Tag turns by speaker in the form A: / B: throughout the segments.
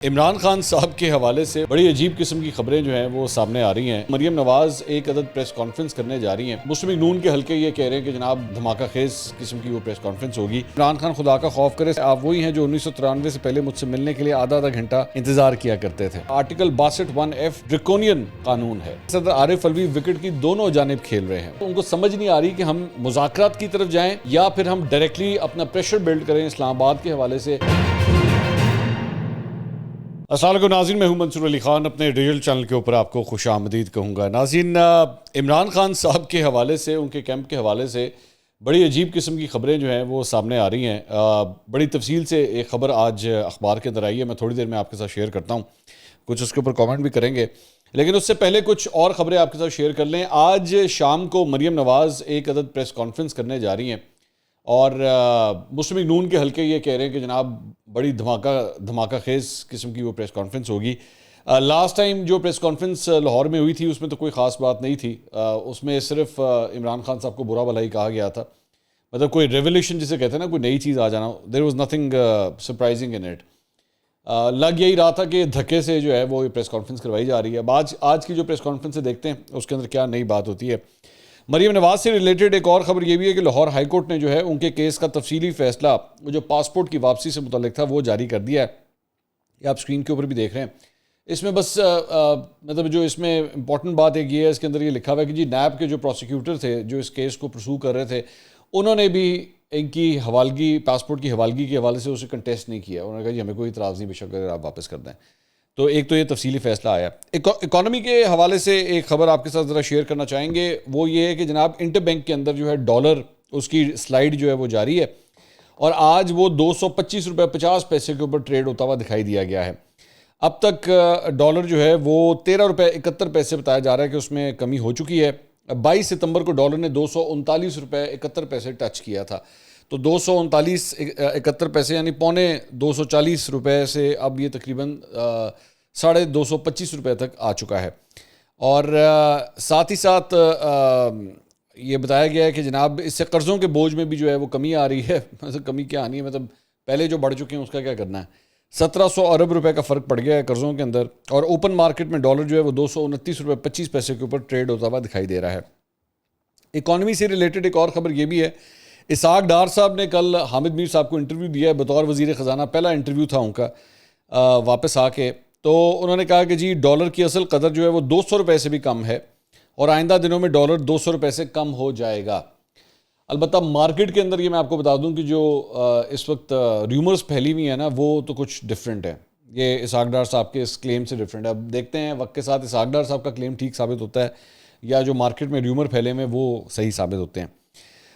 A: عمران خان صاحب کے حوالے سے بڑی عجیب قسم کی خبریں جو ہیں وہ سامنے آ رہی ہیں۔ مریم نواز ایک عدد پریس کانفرنس کرنے جا رہی ہیں۔ مسلم لیگ نون کے حلقے یہ کہہ رہے ہیں کہ جناب دھماکہ خیز قسم کی وہ پریس کانفرنس ہوگی۔ عمران خان خدا کا خوف کرے، آپ وہی ہیں جو 1993 سے پہلے مجھ سے ملنے کے لیے آدھا گھنٹہ انتظار کیا کرتے تھے۔ آرٹیکل 62(1)(f) ڈریکونین قانون ہے۔ صدر عارف الوی وکٹ کی دونوں جانب کھیل رہے ہیں۔ ان کو سمجھ نہیں آ رہی کہ ہم مذاکرات کی طرف جائیں یا پھر ہم ڈائریکٹلی اپنا پریشر بلڈ کریں اسلام آباد کے حوالے سے۔ السلام علیکم ناظرین، میں ہوں منصور علی خان، اپنے ڈیجیٹل چینل کے اوپر آپ کو خوش آمدید کہوں گا۔ ناظرین، عمران خان صاحب کے حوالے سے، ان کے کیمپ کے حوالے سے بڑی عجیب قسم کی خبریں جو ہیں وہ سامنے آ رہی ہیں۔ بڑی تفصیل سے ایک خبر آج اخبار کے اندر آئی ہے، میں تھوڑی دیر میں آپ کے ساتھ شیئر کرتا ہوں، کچھ اس کے اوپر کامنٹ بھی کریں گے، لیکن اس سے پہلے کچھ اور خبریں آپ کے ساتھ شیئر کر لیں۔ آج شام کو مریم نواز ایک عدد پریس کانفرنس کرنے جا رہی ہیں اور مسلم لیگ نون کے حلقے یہ کہہ رہے ہیں کہ جناب بڑی دھماکہ خیز قسم کی وہ پریس کانفرنس ہوگی۔ لاسٹ ٹائم جو پریس کانفرنس لاہور میں ہوئی تھی اس میں تو کوئی خاص بات نہیں تھی، اس میں صرف عمران خان صاحب کو برا بھلا ہی کہا گیا تھا، مطلب کوئی ریولیوشن جسے کہتے ہیں نا، کوئی نئی چیز آ جانا، there was nothing surprising in it. لگ یہی رہا تھا کہ دھکے سے جو ہے وہ پریس کانفرنس کروائی جا رہی ہے۔ اب آج کی جو پریس کانفرنس ہے دیکھتے ہیں اس کے اندر کیا نئی بات ہوتی ہے۔ مریم نواز سے ریلیٹڈ ایک اور خبر یہ بھی ہے کہ لاہور ہائی کورٹ نے جو ہے ان کے کیس کا تفصیلی فیصلہ جو پاسپورٹ کی واپسی سے متعلق تھا وہ جاری کر دیا ہے۔ یہ آپ اسکرین کے اوپر بھی دیکھ رہے ہیں۔ اس میں بس مطلب جو اس میں امپورٹنٹ بات ایک یہ ہے، اس کے اندر یہ لکھا ہوا ہے کہ جی نیب کے جو پروسیکیوٹر تھے جو اس کیس کو پرسو کر رہے تھے، انہوں نے بھی ان کی حوالگی، پاسپورٹ کی حوالگی کے حوالے سے اسے کنٹیسٹ نہیں کیا۔ انہوں نے کہا جی ہمیں کوئی اعتراض نہیں، بے شک اگر آپ واپس کر دیں۔ تو ایک تو یہ تفصیلی فیصلہ آیا۔ اکانومی کے حوالے سے ایک خبر آپ کے ساتھ ذرا شیئر کرنا چاہیں گے، وہ یہ ہے کہ جناب انٹر بینک کے اندر جو ہے ڈالر، اس کی سلائیڈ جو ہے وہ جاری ہے اور آج وہ 225 روپے 50 پیسے کے اوپر ٹریڈ ہوتا ہوا دکھائی دیا گیا ہے۔ اب تک ڈالر جو ہے وہ 13 روپے 71 پیسے بتایا جا رہا ہے کہ اس میں کمی ہو چکی ہے۔ 22 ستمبر کو ڈالر نے 239 روپے 71 پیسے ٹچ کیا تھا، تو 239.71 پیسے یعنی پونے 240 روپے سے اب یہ تقریباً 225 روپے تک آ چکا ہے۔ اور ساتھ ہی ساتھ یہ بتایا گیا ہے کہ جناب اس سے قرضوں کے بوجھ میں بھی جو ہے وہ کمی آ رہی ہے۔ مطلب کمی کیا آنی ہے، مطلب پہلے جو بڑھ چکے ہیں اس کا کیا کرنا ہے۔ 1700 ارب روپے کا فرق پڑ گیا ہے قرضوں کے اندر، اور اوپن مارکیٹ میں ڈالر جو ہے وہ 229 روپے 25 پیسے کے اوپر ٹریڈ ہوتا ہوا دکھائی دے رہا ہے۔ اکانومی سے ریلیٹڈ ایک اور خبر یہ بھی ہے، اسحاق ڈار صاحب نے کل حامد میر صاحب کو انٹرویو دیا ہے بطور وزیر خزانہ، پہلا انٹرویو تھا ان کا واپس آ کے، تو انہوں نے کہا کہ جی ڈالر کی اصل قدر جو ہے وہ 200 روپے سے بھی کم ہے اور آئندہ دنوں میں ڈالر 200 روپے سے کم ہو جائے گا۔ البتہ مارکیٹ کے اندر یہ میں آپ کو بتا دوں کہ جو اس وقت ریومرز پھیلی ہوئی ہیں نا، وہ تو کچھ ڈیفرنٹ ہے، یہ اسحاق ڈار صاحب کے اس کلیم سے ڈیفرنٹ ہے۔ اب دیکھتے ہیں وقت کے ساتھ اسحاق ڈار صاحب کا کلیم ٹھیک ثابت ہوتا ہے یا جو مارکیٹ میں ریومر پھیلے ہوئے وہ صحیح ثابت ہوتے ہیں۔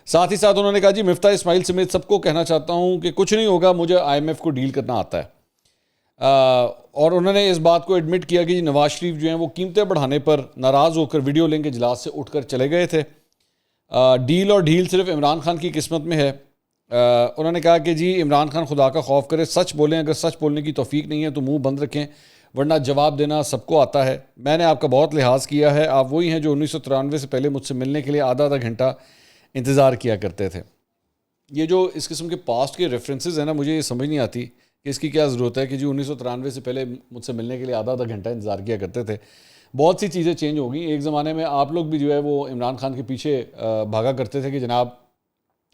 A: ساتھ ہی ساتھ انہوں نے کہا جی مفتاح اسماعیل سمیت سب کو کہنا چاہتا ہوں کہ کچھ نہیں ہوگا، مجھے IMF کو ڈیل کرنا آتا ہے۔ اور انہوں نے اس بات کو ایڈمٹ کیا کہ جی نواز شریف جو ہیں وہ قیمتیں بڑھانے پر ناراض ہو کر ویڈیو لنک اجلاس سے اٹھ کر چلے گئے تھے۔ ڈیل اور ڈھیل صرف عمران خان کی قسمت میں ہے۔ انہوں نے کہا کہ جی عمران خان خدا کا خوف کرے، سچ بولیں، اگر سچ بولنے کی توفیق نہیں ہے تو منہ بند رکھیں، ورنہ جواب دینا سب کو آتا ہے۔ میں نے آپ کا بہت لحاظ کیا ہے، آپ وہی ہیں جو 1993 سے پہلے مجھ سے ملنے کے لیے آدھا گھنٹہ انتظار کیا کرتے تھے۔ یہ جو اس قسم کے پاسٹ کے ریفرنسز ہیں نا، مجھے یہ سمجھ نہیں آتی کہ اس کی کیا ضرورت ہے کہ جی 1993 سے پہلے مجھ سے ملنے کے لیے آدھا گھنٹہ انتظار کیا کرتے تھے۔ بہت سی چیزیں چینج ہو گئی۔ ایک زمانے میں آپ لوگ بھی جو ہے وہ عمران خان کے پیچھے بھاگا کرتے تھے کہ جناب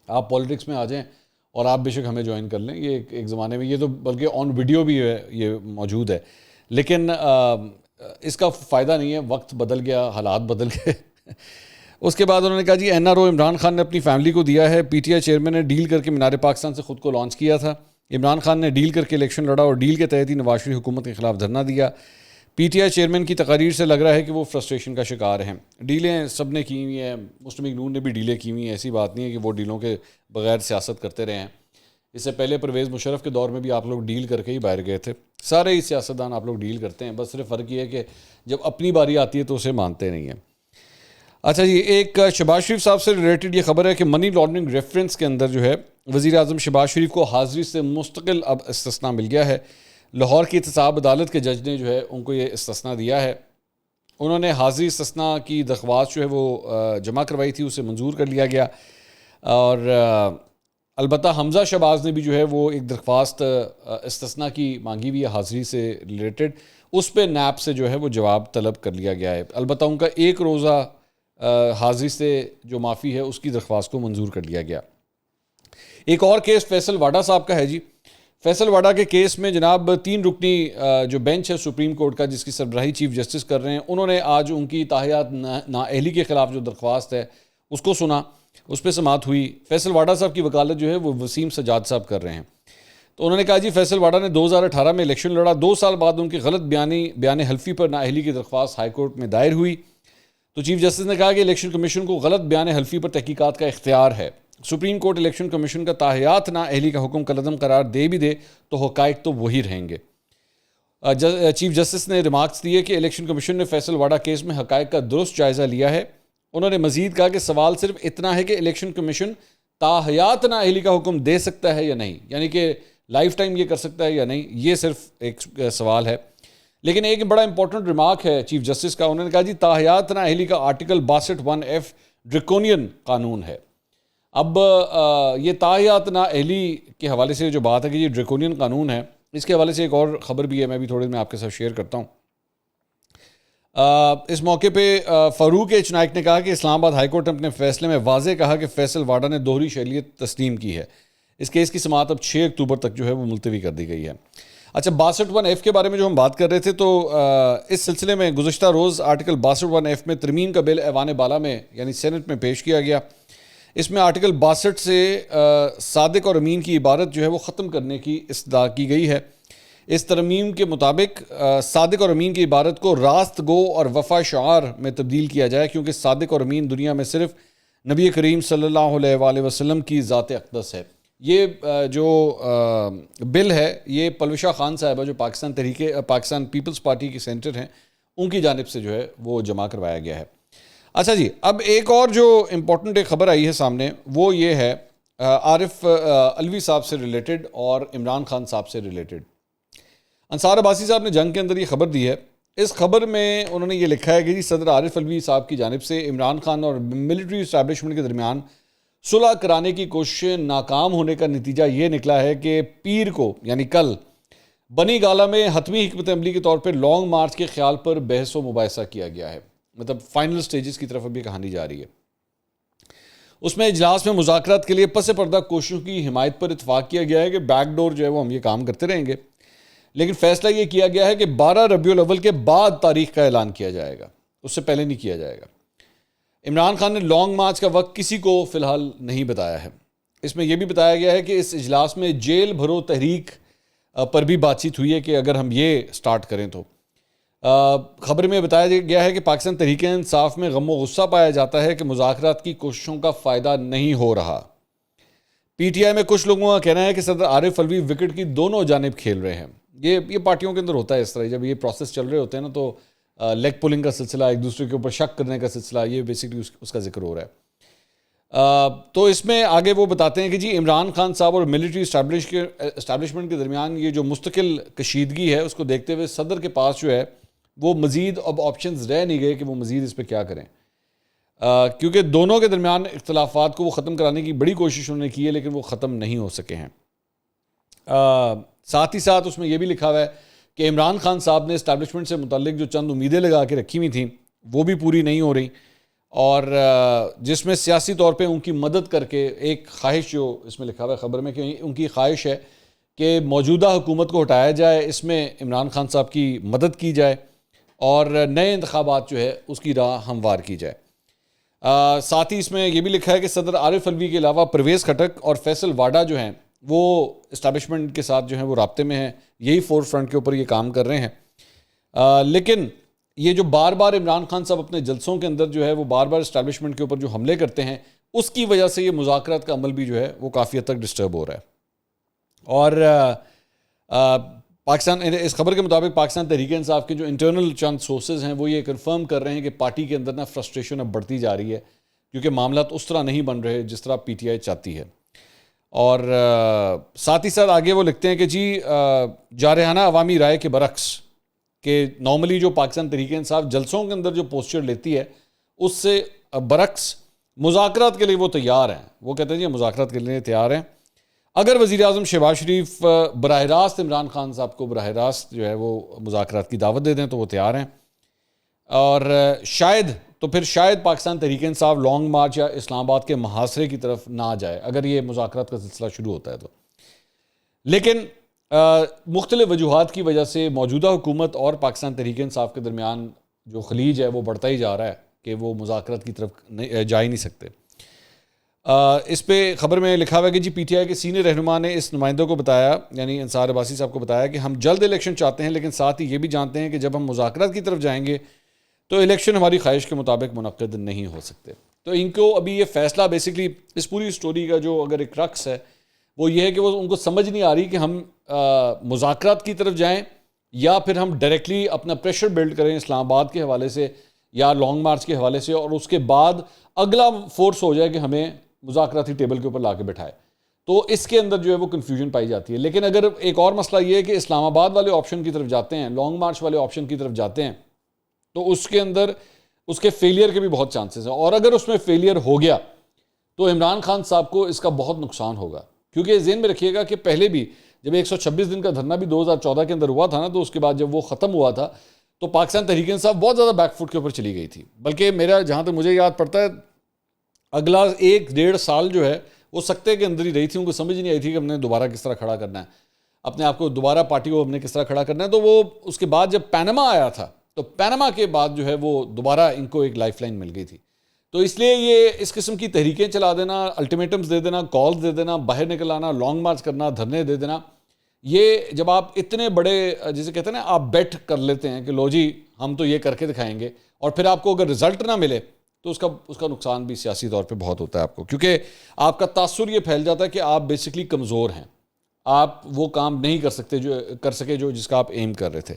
A: آپ پولیٹکس میں آ جائیں اور آپ بے شک ہمیں جوائن کر لیں۔ یہ ایک زمانے میں، یہ تو بلکہ آن ویڈیو بھی ہے، یہ موجود ہے، لیکن اس کا فائدہ نہیں ہے، وقت بدل گیا، حالات بدل گئے۔ اس کے بعد انہوں نے کہا جی NRO عمران خان نے اپنی فیملی کو دیا ہے، PTI چیئرمین نے ڈیل کر کے مینار پاکستان سے خود کو لانچ کیا تھا۔ عمران خان نے ڈیل کر کے الیکشن لڑا اور ڈیل کے تحت ہی نواز شریف حکومت کے خلاف دھرنا دیا۔ PTI چیئرمین کی تقاریر سے لگ رہا ہے کہ وہ فرسٹریشن کا شکار ہیں۔ ڈیلیں سب نے کی ہوئی ہیں، مسلم لیگ نون نے بھی ڈیلیں کی ہوئی ہیں، ایسی بات نہیں ہے کہ وہ ڈیلوں کے بغیر سیاست کرتے رہے ہیں۔ اس سے پہلے پرویز مشرف کے دور میں بھی آپ لوگ ڈیل کر کے ہی باہر گئے تھے۔ سارے ہی سیاستدان آپ لوگ ڈیل کرتے ہیں، بس صرف فرق یہ ہے کہ جب اپنی باری آتی ہے تو اسے مانتے نہیں ہیں۔ اچھا جی، ایک شہباز شریف صاحب سے ریلیٹڈ یہ خبر ہے کہ منی لانڈرنگ ریفرنس کے اندر جو ہے وزیر اعظم شہباز شریف کو حاضری سے مستقل اب استثناء مل گیا ہے۔ لاہور کی احتساب عدالت کے جج نے جو ہے ان کو یہ استثناء دیا ہے۔ انہوں نے حاضری استثناء کی درخواست جو ہے وہ جمع کروائی تھی، اسے منظور کر لیا گیا۔ اور البتہ حمزہ شہباز نے بھی جو ہے وہ ایک درخواست استثناء کی مانگی ہوئی ہے حاضری سے ریلیٹڈ، اس پہ نیب سے جو ہے وہ جواب طلب کر لیا گیا ہے۔ البتہ ان کا ایک روزہ حاضری سے جو معافی ہے اس کی درخواست کو منظور کر لیا گیا۔ ایک اور کیس فیصل واڈا صاحب کا ہے جی۔ فیصل واڈا کے کیس میں جناب 3 رکنی جو بینچ ہے سپریم کورٹ کا جس کی سربراہی چیف جسٹس کر رہے ہیں، انہوں نے آج ان کی تاحیات نااہلی کے خلاف جو درخواست ہے اس کو سنا، اس پہ سماعت ہوئی۔ فیصل واڈا صاحب کی وکالت جو ہے وہ وسیم سجاد صاحب کر رہے ہیں۔ تو انہوں نے کہا جی فیصل واڈا نے 2018 میں الیکشن لڑا، 2 سال بعد ان کی غلط بیان حلفی پر نااہلی کی درخواست ہائی کورٹ میں دائر ہوئی۔ تو چیف جسٹس نے کہا کہ الیکشن کمیشن کو غلط بیان حلفی پر تحقیقات کا اختیار ہے۔ سپریم کورٹ الیکشن کمیشن کا تاحیات نااہلی کا حکم کالعدم قرار دے بھی دے تو حقائق تو وہی رہیں گے۔ چیف جسٹس نے ریمارکس دیے کہ الیکشن کمیشن نے فیصل واڈا کیس میں حقائق کا درست جائزہ لیا ہے۔ انہوں نے مزید کہا کہ سوال صرف اتنا ہے کہ الیکشن کمیشن تاحیات نااہلی کا حکم دے سکتا ہے یا نہیں، یعنی کہ لائف ٹائم یہ کر سکتا ہے یا نہیں، یہ صرف ایک سوال ہے۔ لیکن ایک بڑا امپورٹنٹ ریمارک ہے چیف جسٹس کا، انہوں نے کہا جی تاحیات نااہلی کا آرٹیکل 62(1)(f) ڈریکونین قانون ہے۔ اب یہ تاحیات نااہلی کے حوالے سے جو بات ہے کہ یہ ڈریکونین قانون ہے، اس کے حوالے سے ایک اور خبر بھی ہے، میں بھی تھوڑے میں آپ کے ساتھ شیئر کرتا ہوں۔ اس موقع پہ فاروق ایچ نائک نے کہا کہ اسلام آباد ہائی کورٹ نے اپنے فیصلے میں واضح کہا کہ فیصل واڈا نے دوہری شہریت تسلیم کی ہے۔ اس کیس کی سماعت اب 6 اکتوبر تک جو ہے وہ ملتوی کر دی گئی ہے۔ اچھا 62(1)(f) کے بارے میں جو ہم بات کر رہے تھے، تو اس سلسلے میں گزشتہ روز آرٹیکل 62(1)(f) میں ترمیم کا بل ایوان بالا میں یعنی سینٹ میں پیش کیا گیا۔ اس میں آرٹیکل 62 سے صادق اور امین کی عبارت جو ہے وہ ختم کرنے کی استدعا کی گئی ہے۔ اس ترمیم کے مطابق صادق اور امین کی عبارت کو راست گو اور وفا شعار میں تبدیل کیا جائے، کیونکہ صادق اور امین دنیا میں صرف نبی کریم صلی اللہ علیہ وآلہ وسلم کی ذات اقدس ہے۔ یہ جو بل ہے یہ پلوشا خان صاحبہ جو پاکستان پیپلز پارٹی کے سینٹر ہیں، ان کی جانب سے جو ہے وہ جمع کروایا گیا ہے۔ اچھا جی، اب ایک اور جو امپورٹنٹ ایک خبر آئی ہے سامنے، وہ یہ ہے عارف علوی صاحب سے ریلیٹڈ اور عمران خان صاحب سے ریلیٹڈ۔ انصار عباسی صاحب نے جنگ کے اندر یہ خبر دی ہے۔ اس خبر میں انہوں نے یہ لکھا ہے کہ جی صدر عارف علوی صاحب کی جانب سے عمران خان اور ملٹری اسٹیبلشمنٹ کے درمیان صلح کرانے کی کوششیں ناکام ہونے کا نتیجہ یہ نکلا ہے کہ پیر کو یعنی کل بنی گالہ میں حتمی حکمت عملی کے طور پر لانگ مارچ کے خیال پر بحث و مباحثہ کیا گیا ہے، مطلب فائنل سٹیجز کی طرف ابھی کہانی جا رہی ہے۔ اس میں اجلاس میں مذاکرات کے لیے پس پردہ کوششوں کی حمایت پر اتفاق کیا گیا ہے کہ بیک ڈور جو ہے وہ ہم یہ کام کرتے رہیں گے، لیکن فیصلہ یہ کیا گیا ہے کہ 12 ربیع الاول کے بعد تاریخ کا اعلان کیا جائے گا، اس سے پہلے نہیں کیا جائے گا۔ عمران خان نے لانگ مارچ کا وقت کسی کو فی الحال نہیں بتایا ہے۔ اس میں یہ بھی بتایا گیا ہے کہ اس اجلاس میں جیل بھرو تحریک پر بھی بات چیت ہوئی ہے کہ اگر ہم یہ سٹارٹ کریں تو۔ خبر میں بتایا گیا ہے کہ پاکستان تحریک انصاف میں غم و غصہ پایا جاتا ہے کہ مذاکرات کی کوششوں کا فائدہ نہیں ہو رہا۔ پی ٹی آئی میں کچھ لوگوں کا کہنا ہے کہ صدر عارف علوی وکٹ کی دونوں جانب کھیل رہے ہیں۔ یہ پارٹیوں کے اندر ہوتا ہے اس طرح، جب یہ پروسیس چل رہے ہوتے ہیں نا تو لیگ پولنگ کا سلسلہ، ایک دوسرے کے اوپر شک کرنے کا سلسلہ، یہ بیسکلی اس کا ذکر ہو رہا ہے۔ تو اس میں آگے وہ بتاتے ہیں کہ جی عمران خان صاحب اور ملٹری اسٹیبلشمنٹ کے درمیان یہ جو مستقل کشیدگی ہے اس کو دیکھتے ہوئے صدر کے پاس جو ہے وہ مزید اب آپشنز رہ نہیں گئے کہ وہ مزید اس پہ کیا کریں، کیونکہ دونوں کے درمیان اختلافات کو وہ ختم کرانے کی بڑی کوشش انہوں نے کی ہے لیکن وہ ختم نہیں ہو سکے ہیں۔ ساتھ ہی ساتھ اس میں یہ بھی لکھا ہوا ہے کہ عمران خان صاحب نے اسٹیبلشمنٹ سے متعلق جو چند امیدیں لگا کے رکھی ہوئی تھیں وہ بھی پوری نہیں ہو رہی، اور جس میں سیاسی طور پہ ان کی مدد کر کے ایک خواہش جو اس میں لکھا ہوا ہے خبر میں کہ ان کی خواہش ہے کہ موجودہ حکومت کو ہٹایا جائے، اس میں عمران خان صاحب کی مدد کی جائے اور نئے انتخابات جو ہے اس کی راہ ہموار کی جائے۔ ساتھ ہی اس میں یہ بھی لکھا ہے کہ صدر عارف علوی کے علاوہ پرویز خٹک اور فیصل واڈا جو ہیں وہ اسٹیبلشمنٹ کے ساتھ جو ہیں وہ رابطے میں ہیں، یہی فور فرنٹ کے اوپر یہ کام کر رہے ہیں۔ لیکن یہ جو بار بار عمران خان صاحب اپنے جلسوں کے اندر جو ہے وہ بار بار اسٹیبلشمنٹ کے اوپر جو حملے کرتے ہیں، اس کی وجہ سے یہ مذاکرات کا عمل بھی جو ہے وہ کافی حد تک ڈسٹرب ہو رہا ہے۔ اور پاکستان اس خبر کے مطابق پاکستان تحریک انصاف کے جو انٹرنل چند سورسز ہیں وہ یہ کنفرم کر رہے ہیں کہ پارٹی کے اندر فرسٹریشن اب بڑھتی جا رہی ہے، کیونکہ معاملات اس طرح نہیں بن رہے جس طرح پی ٹی آئی چاہتی ہے۔ اور ساتھ ہی ساتھ آگے وہ لکھتے ہیں کہ جی جارحانہ عوامی رائے کے برعکس کہ نارملی جو پاکستان تحریک انصاف جلسوں کے اندر جو پوسچر لیتی ہے اس سے برعکس مذاکرات کے لیے وہ تیار ہیں، وہ کہتے ہیں جی مذاکرات کے لیے تیار ہیں۔ اگر وزیر اعظم شہباز شریف براہ راست عمران خان صاحب کو براہ راست جو ہے وہ مذاکرات کی دعوت دے دیں تو وہ تیار ہیں، اور شاید پاکستان تحریک انصاف لانگ مارچ یا اسلام آباد کے محاصرے کی طرف نہ جائے اگر یہ مذاکرات کا سلسلہ شروع ہوتا ہے تو. لیکن مختلف وجوہات کی وجہ سے موجودہ حکومت اور پاکستان تحریک انصاف کے درمیان جو خلیج ہے وہ بڑھتا ہی جا رہا ہے کہ وہ مذاکرات کی طرف جا ہی نہیں سکتے. اس پہ خبر میں لکھا ہوا ہے کہ جی پی ٹی آئی کے سینئر رہنما نے اس نمائندوں کو بتایا، یعنی انصار عباسی صاحب کو بتایا کہ ہم جلد الیکشن چاہتے ہیں، لیکن ساتھ ہی یہ بھی جانتے ہیں کہ جب ہم مذاکرات کی طرف جائیں گے تو الیکشن ہماری خواہش کے مطابق منعقد نہیں ہو سکتے. تو ان کو ابھی یہ فیصلہ بیسکلی اس پوری سٹوری کا جو اگر ایک رکس ہے وہ یہ ہے کہ وہ ان کو سمجھ نہیں آ رہی کہ ہم مذاکرات کی طرف جائیں یا پھر ہم ڈائریکٹلی اپنا پریشر بلڈ کریں اسلام آباد کے حوالے سے یا لانگ مارچ کے حوالے سے، اور اس کے بعد اگلا فورس ہو جائے کہ ہمیں مذاکراتی ٹیبل کے اوپر لا کے بٹھائے. تو اس کے اندر جو ہے وہ کنفیوژن پائی جاتی ہے. لیکن اگر ایک اور مسئلہ یہ ہے کہ اسلام آباد والے آپشن کی طرف جاتے ہیں، لانگ مارچ والے آپشن کی طرف جاتے ہیں، تو اس کے اندر اس کے فیلئر کے بھی بہت چانسز ہیں، اور اگر اس میں فیلئر ہو گیا تو عمران خان صاحب کو اس کا بہت نقصان ہوگا. کیونکہ ذہن میں رکھیے گا کہ پہلے بھی جب 126 دن کا دھرنا بھی 2014 کے اندر ہوا تھا نا، تو اس کے بعد جب وہ ختم ہوا تھا تو پاکستان تحریک انصاف بہت زیادہ بیک فٹ کے اوپر چلی گئی تھی. بلکہ میرا جہاں تک مجھے یاد پڑتا ہے اگلا 1-1.5 سال جو ہے وہ سکتے کے اندر ہی رہی تھی. ان کو سمجھ نہیں آئی تھی کہ ہم نے دوبارہ کس طرح کھڑا کرنا ہے اپنے آپ کو، دوبارہ پارٹی کو ہم نے کس طرح کھڑا کرنا ہے. تو وہ اس کے بعد جب پیناما آیا تھا تو پیناما کے بعد جو ہے وہ دوبارہ ان کو ایک لائف لائن مل گئی تھی. تو اس لیے یہ اس قسم کی تحریکیں چلا دینا، الٹیمیٹمز دے دینا، کالز دے دینا، باہر نکل آنا، لانگ مارچ کرنا، دھرنے دے دینا، یہ جب آپ اتنے بڑے جسے کہتے ہیں نا آپ بیٹ کر لیتے ہیں کہ لو جی ہم تو یہ کر کے دکھائیں گے، اور پھر آپ کو اگر رزلٹ نہ ملے تو اس کا نقصان بھی سیاسی طور پہ بہت ہوتا ہے آپ کو. کیونکہ آپ کا تاثر یہ پھیل جاتا ہے کہ آپ بیسکلی کمزور ہیں، آپ وہ کام نہیں کر سکے جو جس کا آپ ایم کر رہے تھے.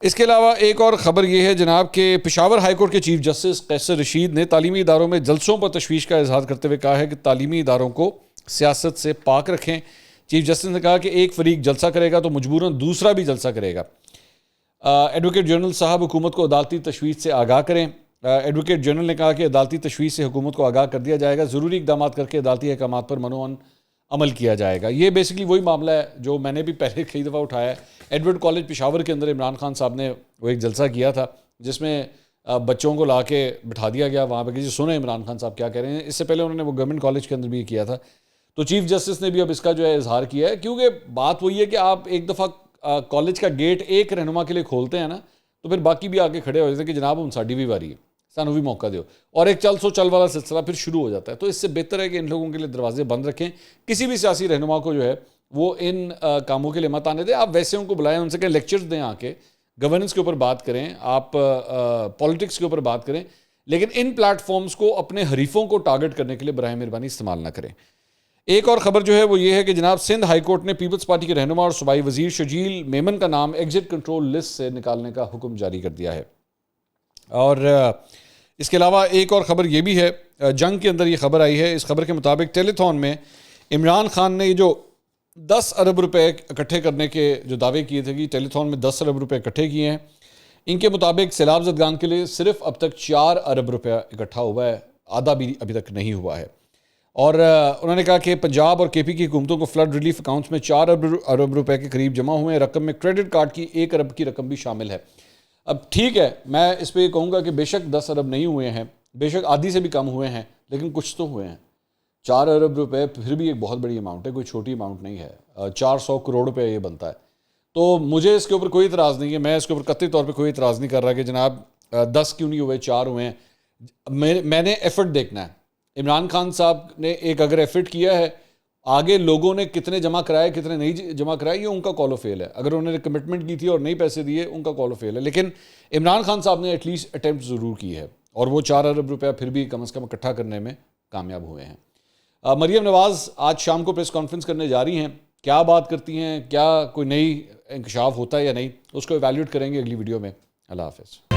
A: اس کے علاوہ ایک اور خبر یہ ہے جناب کہ پشاور ہائی کورٹ کے چیف جسٹس قیصر رشید نے تعلیمی اداروں میں جلسوں پر تشویش کا اظہار کرتے ہوئے کہا ہے کہ تعلیمی اداروں کو سیاست سے پاک رکھیں. چیف جسٹس نے کہا کہ ایک فریق جلسہ کرے گا تو مجبوراً دوسرا بھی جلسہ کرے گا. ایڈوکیٹ جنرل صاحب حکومت کو عدالتی تشویش سے آگاہ کریں. ایڈوکیٹ جنرل نے کہا کہ عدالتی تشویش سے حکومت کو آگاہ کر دیا جائے گا، ضروری اقدامات کر کے عدالتی احکامات پر منوعن عمل کیا جائے گا. یہ بیسکلی وہی معاملہ ہے جو میں نے بھی پہلے کئی دفعہ اٹھایا ہے. ایڈورڈ کالج پشاور کے اندر عمران خان صاحب نے وہ ایک جلسہ کیا تھا جس میں بچوں کو لا کے بٹھا دیا گیا وہاں پہ کہ جی سنیں عمران خان صاحب کیا کہہ رہے ہیں. اس سے پہلے انہوں نے وہ گورنمنٹ کالج کے اندر بھی کیا تھا. تو چیف جسٹس نے بھی اب اس کا جو ہے اظہار کیا ہے، کیونکہ بات وہی ہے کہ آپ ایک دفعہ کالج کا گیٹ ایک رہنما کے لیے کھولتے ہیں نا تو پھر باقی بھی آگے کھڑے ہو جاتے ہیں کہ جناب ہم ساڈی بھی واری ہے، سانو بھی موقع دیو، اور ایک چل سو چل والا سلسلہ پھر شروع ہو جاتا ہے. تو اس سے بہتر ہے کہ ان لوگوں کے لیے دروازے بند رکھیں. کسی بھی سیاسی رہنما کو جو ہے وہ ان کاموں کے لیے مت آنے دیں. آپ ویسے ان کو بلائیں، ان سے کہیں لیکچرز دیں، آ کے گورننس کے اوپر بات کریں، آپ پالیٹکس کے اوپر بات کریں، لیکن ان پلیٹ فارمز کو اپنے حریفوں کو ٹارگٹ کرنے کے لیے براہ مہربانی استعمال نہ کریں. ایک اور خبر جو ہے وہ یہ ہے کہ جناب سندھ ہائی کورٹ نے پیپلز پارٹی کے رہنما اور صوبائی وزیر شجیل میمن کا نام ایگزٹ کنٹرول لسٹ سے نکالنے کا حکم جاری کر دیا ہے. اور اس کے علاوہ ایک اور خبر یہ بھی ہے، جنگ کے اندر یہ خبر آئی ہے. اس خبر کے مطابق ٹیلی تھون میں عمران خان نے یہ جو 10 ارب روپے اکٹھے کرنے کے جو دعوے کیے تھے کہ ٹیلی تھون میں 10 ارب روپے اکٹھے کیے ہیں، ان کے مطابق سیلاب زدگان کے لیے صرف اب تک 4 ارب روپے اکٹھا ہوا ہے، آدھا بھی ابھی تک نہیں ہوا ہے. اور انہوں نے کہا کہ پنجاب اور کے پی کی حکومتوں کو فلڈ ریلیف اکاؤنٹس میں 4 ارب روپے کے قریب جمع ہوئے ہیں. رقم میں کریڈٹ کارڈ کی 1 ارب کی رقم بھی شامل ہے. اب ٹھیک ہے، میں اس پہ یہ کہوں گا کہ بے شک 10 ارب نہیں ہوئے ہیں، بے شک آدھی سے بھی کم ہوئے ہیں، لیکن کچھ تو ہوئے ہیں. 4 ارب روپے پھر بھی ایک بہت بڑی اماؤنٹ ہے، کوئی چھوٹی اماؤنٹ نہیں ہے. 400 کروڑ روپے یہ بنتا ہے. تو مجھے اس کے اوپر کوئی اعتراض نہیں ہے، میں اس کے اوپر قطعی طور پہ کوئی اعتراض نہیں کر رہا کہ جناب 10 کیوں نہیں ہوئے، 4 ہوئے ہیں. میں نے ایفرٹ دیکھنا ہے. عمران خان صاحب نے ایک اگر ایفرٹ کیا ہے، آگے لوگوں نے کتنے جمع کرائے کتنے نہیں جمع کرائے یہ ان کا کال آف فیل ہے. اگر انہوں نے کمٹمنٹ کی تھی اور نہیں پیسے دیے ان کا کال آف فیل ہے، لیکن عمران خان صاحب نے ایٹ لیسٹ اٹیمپٹ ضرور کی ہے، اور وہ 4 ارب روپیہ پھر بھی کم از کم اکٹھا کرنے میں کامیاب ہوئے ہیں. مریم نواز آج شام کو پریس کانفرنس کرنے جا رہی ہیں. کیا بات کرتی ہیں، کیا کوئی نئی انکشاف ہوتا ہے یا نہیں، اس کو ایویلیویٹ کریں گے اگلی ویڈیو میں. اللہ حافظ.